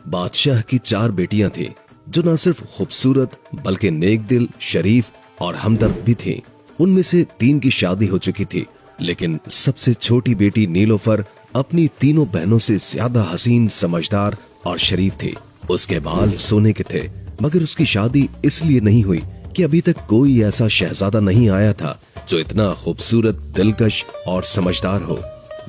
बादशाह की 4 बेटियां थीं, जो न सिर्फ खूबसूरत बल्कि नेक दिल, शरीफ और हमदर्द भी थीं। उनमें से 3 की शादी हो चुकी थी, लेकिन सबसे छोटी बेटी नीलोफर अपनी तीनों बहनों से ज्यादा हसीन, समझदार और शरीफ थी। उसके बाल सोने के थे, मगर उसकी शादी इसलिए नहीं हुई कि अभी तक कोई ऐसा शहजादा नहीं आया था जो इतना खूबसूरत, दिलकश और समझदार हो।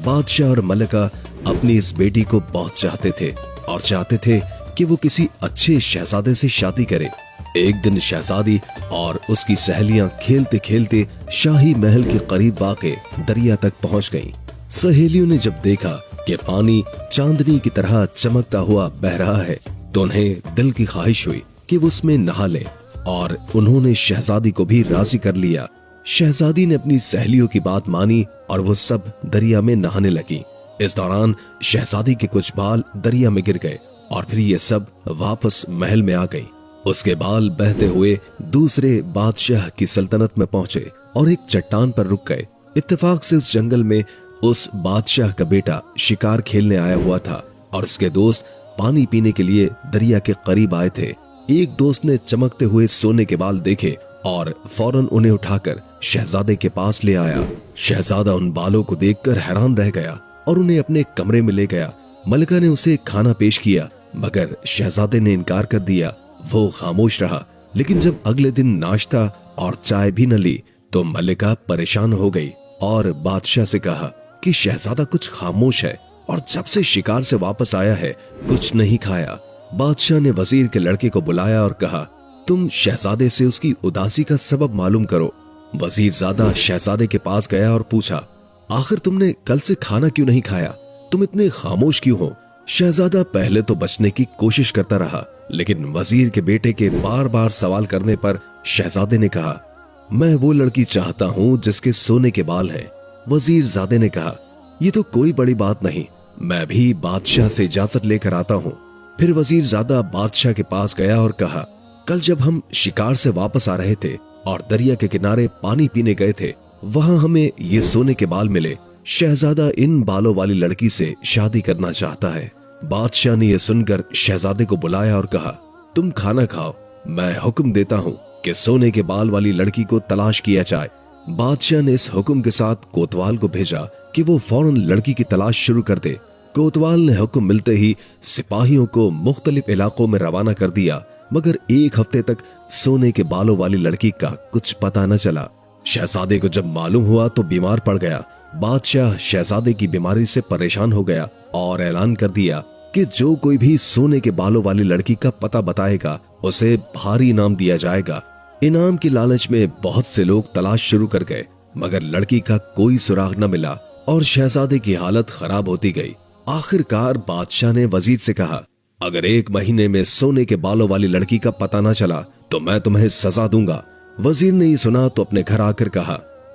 बादशाह और मलिका अपनी इस बेटी को बहुत चाहते थे और चाहते थे कि वो किसी अच्छे शहजादे से शादी करे। एक दिन शहजादी और उसकी सहेलियां खेलते खेलते शाही महल के करीब वाक़े दरिया तक पहुंच गईं। सहेलियों ने जब देखा कि पानी चांदनी की तरह चमकता हुआ बह रहा है, तो उन्हें दिल की ख्वाहिश हुई कि वो उसमें नहा लें, और उन्होंने शहजादी को भी राजी कर लिया। शहजादी ने अपनी सहेलियों की बात मानी और वो सब दरिया में नहाने लगी। इस दौरान शहजादी के कुछ बाल दरिया में गिर गए और फिर ये सब वापस महल में आ गई। उसके बाल बहते हुए दूसरे बादशाह की सल्तनत में पहुंचे और एक चट्टान पर रुक गए। इत्तेफाक से उस जंगल में उस बादशाह का बेटा शिकार खेलने आया हुआ था और उसके दोस्त पानी पीने के लिए दरिया के करीब आए थे। एक दोस्त ने चमकते हुए सोने के बाल देखे और फौरन उन्हें उठाकर शहजादे के पास ले आया। शहजादा उन बालों को देखकर हैरान रह गया और उन्हें अपने कमरे में ले गया। मलिका ने उसे खाना पेश किया, मगर शहजादे ने इनकार कर दिया। वो खामोश रहा, लेकिन जब अगले दिन नाश्ता और चाय भी न ली तो मलिका परेशान हो गई और बादशाह से कहा कि शहजादा कुछ खामोश है और जब से शिकार से वापस आया है कुछ नहीं खाया। बादशाह ने वजीर के लड़के को बुलाया और कहा, तुम शहजादे से उसकी उदासी का सबब मालूम करो। वजीरजादा शहजादे के पास गया और पूछा, आखिर तुमने कल से खाना क्यों नहीं खाया? तुम इतने खामोश क्यों हो? शहजादा पहले तो बचने की कोशिश करता रहा, लेकिन वजीर के बेटे के बार बार सवाल करने पर शहजादे ने कहा, मैं वो लड़की चाहता हूँ जिसके सोने के बाल हैं। वजीरजादे ने कहा, ये तो कोई बड़ी बात नहीं, मैं भी बादशाह से इजाजत लेकर आता हूँ। फिर वजीरजादा बादशाह के पास गया और कहा, कल जब हम शिकार से वापस आ रहे थे और दरिया के किनारे पानी पीने गए थे, वहां हमें ये सोने के बाल मिले। शहजादा इन बालों वाली लड़की से शादी करना चाहता है। बादशाह ने यह सुनकर शहजादे को बुलाया और कहा, तुम खाना खाओ, मैं हुक्म देता हूँ कि सोने के बाल वाली लड़की को तलाश किया जाए। बादशाह ने इस हुक्म के साथ कोतवाल को भेजा कि वो फौरन लड़की की तलाश शुरू कर दे। कोतवाल ने हुक्म मिलते ही सिपाहियों को मुख्तलिफ इलाकों में रवाना कर दिया, मगर 1 हफ्ते तक सोने के बालों वाली लड़की का कुछ पता न चला। शहजादे को जब मालूम हुआ तो बीमार पड़ गया। बादशाह शहजादे की बीमारी से परेशान हो गया और ऐलान कर दिया कि जो कोई भी सोने के बालों वाली लड़की का पता बताएगा उसे भारी इनाम दिया जाएगा। इनाम की लालच में बहुत से लोग तलाश शुरू कर गए, मगर लड़की का कोई सुराग न मिला और शहजादे की हालत खराब होती गई। आखिरकार बादशाह ने वजीर से कहा, अगर 1 महीने में सोने के बालों वाली लड़की का पता न चला तो मैं तुम्हें सजा दूंगा। वजीर ने ये सुना तो अपने घर आकर कहा,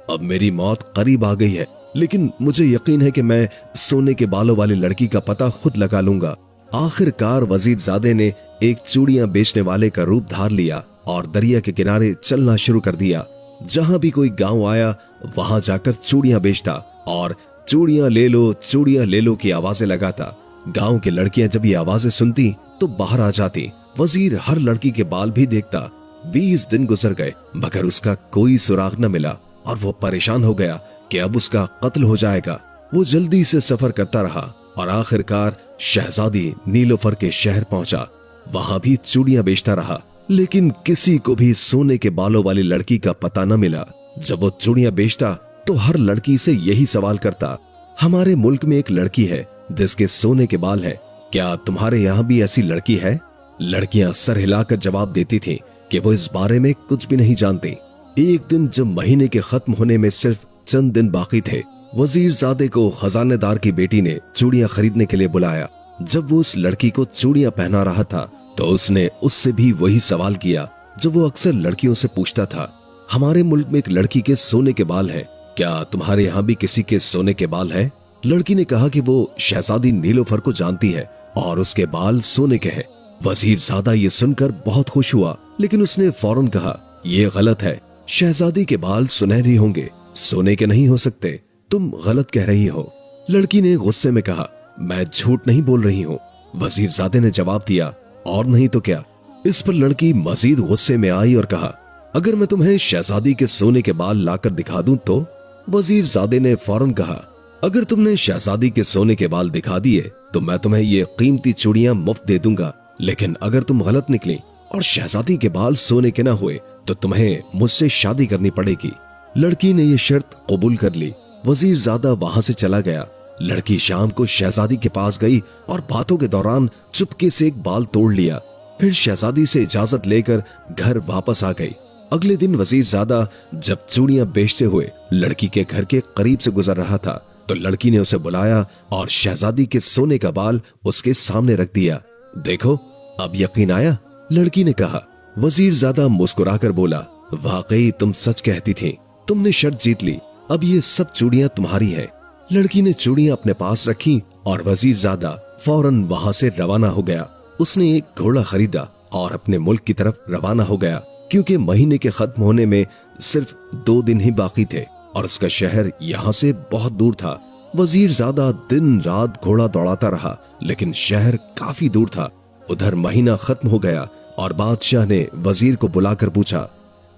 अब मेरी मौत करीब आ गई है, लेकिन मुझे यकीन है कि मैं सोने के बालों वाली लड़की का पता खुद लगा लूंगा। आखिरकार वजीरजादे ने एक चूड़ियां बेचने वाले का रूप धार लिया और दरिया के किनारे चलना शुरू कर दिया। जहां भी कोई गांव आया वहां जाकर चूड़ियां बेचता और चूड़ियां ले लो की आवाजें लगाता। गांव की लड़कियां जब ये आवाजें सुनती तो बाहर आ जाती। वजीर हर लड़की के बाल भी देखता। 20 दिन गुजर गए, मगर उसका कोई सुराग न मिला और वो परेशान हो गया कि अब उसका कत्ल हो जाएगा। वो जल्दी से सफर करता रहा और आखिरकार शहजादी नीलोफर के शहर पहुंचा। वहां भी चूड़ियां बेचता रहा, लेकिन किसी को भी सोने के बालों वाली लड़की का पता न मिला। जब वो चूड़ियां बेचता तो हर लड़की से यही सवाल करता, हमारे मुल्क में एक लड़की है जिसके सोने के बाल हैं, क्या तुम्हारे यहाँ भी ऐसी लड़की है? लड़कियां सर हिलाकर जवाब देती थीं कि वो इस बारे में कुछ भी नहीं जानती। एक दिन जब महीने के खत्म होने में सिर्फ चंद दिन बाकी थे, वजीरजादे को खजानेदार की बेटी ने चूड़ियां खरीदने के लिए बुलाया। जब वो उस लड़की को चूड़ियां पहना रहा था तो उसने उससे भी वही सवाल किया जो वो अक्सर लड़कियों से पूछता था, हमारे मुल्क में एक लड़की के सोने के बाल हैं, क्या तुम्हारे यहाँ भी किसी के सोने के बाल हैं? लड़की ने कहा कि वो शहजादी नीलोफर को जानती है और उसके बाल सोने के हैं। वजीरजादा ये सुनकर बहुत खुश हुआ, लेकिन उसने फौरन कहा, ये गलत है, शहजादी के बाल सुनहरी होंगे, सोने के नहीं हो सकते, तुम गलत कह रही हो। लड़की ने गुस्से में कहा, मैं झूठ नहीं बोल रही हूँ, वजीरजादे ने जवाब दिया, और नहीं तो क्या। इस पर लड़की मजीद गुस्से में आई और कहा, अगर मैं तुम्हें शहजादी के सोने के बाल लाकर दिखा दूं तो? वजीरजादे ने फौरन कहा, अगर तुमने शहजादी के सोने के बाल दिखा दिए तो मैं तुम्हें ये कीमती चूड़ियां मुफ्त दे दूंगा, लेकिन अगर तुम गलत निकली और शहजादी के बाल सोने के ना हुए तो तुम्हें मुझसे शादी करनी पड़ेगी। लड़की ने ये शर्त कबूल कर ली। वजीरजादा वहां से चला गया। लड़की शाम को शहजादी के पास गई और बातों के दौरान चुपके से एक बाल तोड़ लिया। फिर शहजादी से इजाजत लेकर घर वापस आ गई। अगले दिन वजीरजादा जब चूड़ियां बेचते हुए लड़की के घर के करीब से गुजर रहा था तो लड़की ने उसे बुलाया और शहजादी के सोने का बाल उसके सामने रख दिया। देखो, अब यकीन आया? लड़की ने कहा। वजीरजादा मुस्कुराकर बोला, वाकई तुम सच कहती थी, तुमने शर्त जीत ली, अब ये सब चूड़ियां तुम्हारी हैं। लड़की ने चूड़ियां अपने पास रखी और वजीरजादा फौरन वहां से रवाना हो गया। उसने एक घोड़ा खरीदा और अपने मुल्क की तरफ रवाना हो गया, क्योंकि महीने के खत्म होने में सिर्फ 2 दिन ही बाकी थे और उसका शहर यहाँ से बहुत दूर था। वजीरजादा दिन रात घोड़ा दौड़ाता रहा, लेकिन शहर काफी दूर था। उधर महीना खत्म हो गया और बादशाह ने वजीर को बुलाकर पूछा,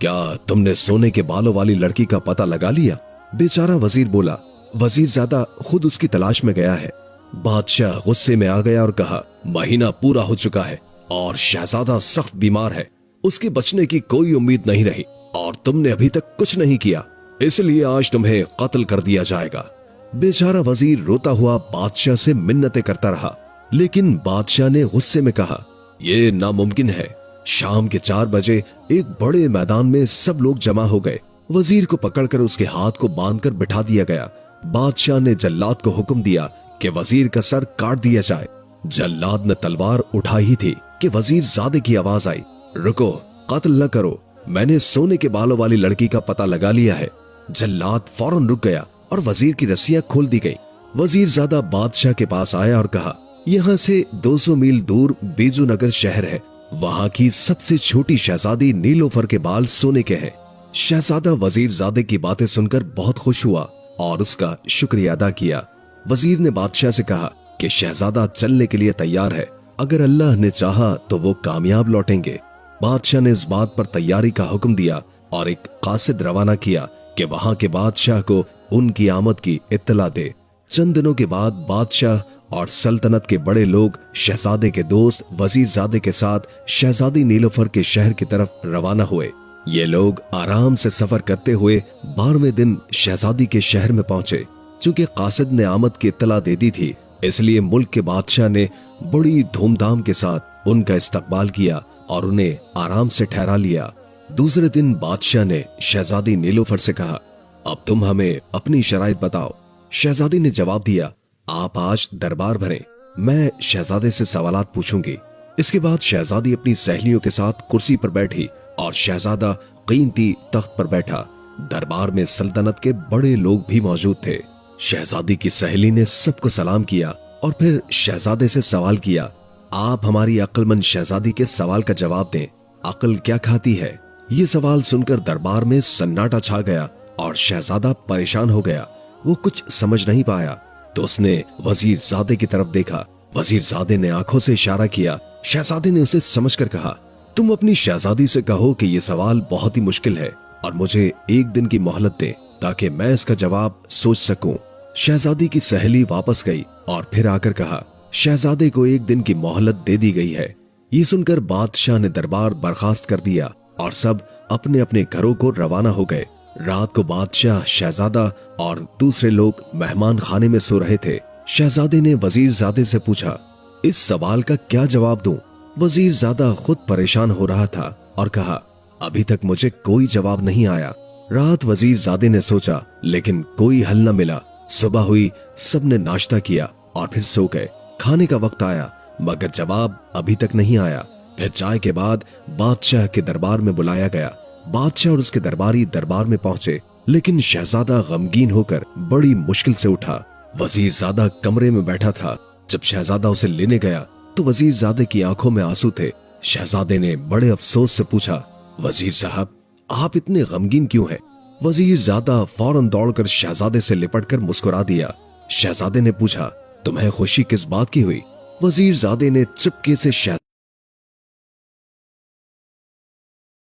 क्या तुमने सोने के बालों वाली लड़की का पता लगा लिया? बेचारा वजीर बोला, वजीरजादा खुद उसकी तलाश में गया है। बादशाह गुस्से में आ गया और कहा, महीना पूरा हो चुका है और शहजादा सख्त बीमार है, उसके बचने की कोई उम्मीद नहीं रही और तुमने अभी तक कुछ नहीं किया, इसलिए आज तुम्हें कत्ल कर दिया जाएगा। बेचारा वजीर रोता हुआ बादशाह से मिन्नतें करता रहा, लेकिन बादशाह ने गुस्से में कहा, ये नामुमकिन है। शाम के 4 बजे एक बड़े मैदान में सब लोग जमा हो गए। वजीर को पकड़कर उसके हाथ को बांधकर बिठा दिया गया। बादशाह ने जल्लाद को हुक्म दिया कि वजीर का सर काट दिया जाए। जल्लाद ने तलवार उठाई ही थी कि वजीरजादे की आवाज आई, रुको, कत्ल न करो, मैंने सोने के बालों वाली लड़की का पता लगा लिया है। जल्लाद फौरन रुक गया और वजीर की रस्सियां खोल दी गई। वजीरजादा बादशाह के पास आया और कहा, यहाँ से 200 मील दूर बेजू नगर शहर है, वहाँ की सबसे छोटी शहजादी नीलोफर के बाल सोने के हैं। शहजादा वजीरजादे की बातें सुनकर बहुत खुश हुआ और उसका शुक्रिया अदा किया। वजीर ने बादशाह से कहा कि शहजादा चलने के लिए तैयार है, अगर अल्लाह ने चाहा तो वो कामयाब लौटेंगे। बादशाह ने इस बात पर तैयारी का हुक्म दिया और एक कासिद रवाना किया कि वहां के बादशाह को उनकी आमद की इत्तला दे। चंद दिनों के बाद बादशाह और सल्तनत के बड़े लोग शहजादे के दोस्त वजीरजादे के साथ शहजादी नीलोफर के शहर की तरफ रवाना हुए। ये लोग आराम से सफर करते हुए 12वें दिन शहजादी के शहर में पहुंचे। चूंकि कासिद ने आमद की इत्तला दे दी थी, इसलिए मुल्क के बादशाह ने बड़ी धूमधाम के साथ उनका इस्तकबाल किया और उन्हें आराम से ठहरा लिया। दूसरे दिन बादशाह ने शहजादी नीलोफर से कहा, अब तुम हमें अपनी शराइत बताओ। शहजादी ने जवाब दिया, आप आज दरबार भरें, मैं शहजादे से सवालात पूछूंगी। इसके बाद शहजादी अपनी सहेलियों के साथ कुर्सी पर बैठी और शहजादा कीमती तख्त पर बैठा। दरबार में सल्तनत के बड़े लोग भी मौजूद थे। शहजादी की सहेली ने सबको सलाम किया और फिर शहजादे से सवाल किया, आप हमारी अक्लमंद शहजादी के सवाल का जवाब दें, अक्ल क्या खाती है? ये सवाल सुनकर दरबार में सन्नाटा छा गया और शहजादा परेशान हो गया। वो कुछ समझ नहीं पाया तो उसने वजीरजादे की तरफ देखा। वजीरजादे ने आंखों से इशारा किया। शहजादे ने उसे समझकर कहा, तुम अपनी शहजादी से कहो कि ये सवाल बहुत ही मुश्किल है और मुझे 1 दिन की मोहलत दे ताकि मैं इसका जवाब सोच सकूं। शहजादी की सहेली वापस गई और फिर आकर कहा, शहजादे को 1 दिन की मोहलत दे दी गई है। ये सुनकर बादशाह ने दरबार बर्खास्त कर दिया और सब अपने अपने घरों को रवाना हो गए। रात को बादशाह, शहजादा और दूसरे लोग मेहमान खाने में सो रहे थे। शहजादे ने वजीरजादे से पूछा, इस सवाल का क्या जवाब दूं? वजीरजादा खुद परेशान हो रहा था और कहा, अभी तक मुझे कोई जवाब नहीं आया। रात वजीरजादे ने सोचा, लेकिन कोई हल न मिला। सुबह हुई, सबने नाश्ता किया और फिर सो गए। खाने का वक्त आया मगर जवाब अभी तक नहीं आया। फिर चाय के बाद बादशाह के दरबार में बुलाया गया। बादशाह और उसके दरबारी दरबार में पहुंचे, लेकिन शहजादा गमगीन होकर बड़ी मुश्किल से उठा। वजीरजादा कमरे में बैठा था। जब शहजादा उसे लेने गया तो वजीरजादे की आंखों में आंसू थे। शहजादे ने बड़े अफसोस से पूछा, वजीर साहब, आप इतने गमगीन क्यों हैं? वजीरजादा फौरन दौड़कर शहजादे से लिपटकर मुस्कुरा दिया। शहजादे ने पूछा, तुम्हें खुशी किस बात की हुई? वजीरजादे ने चुपके से शादी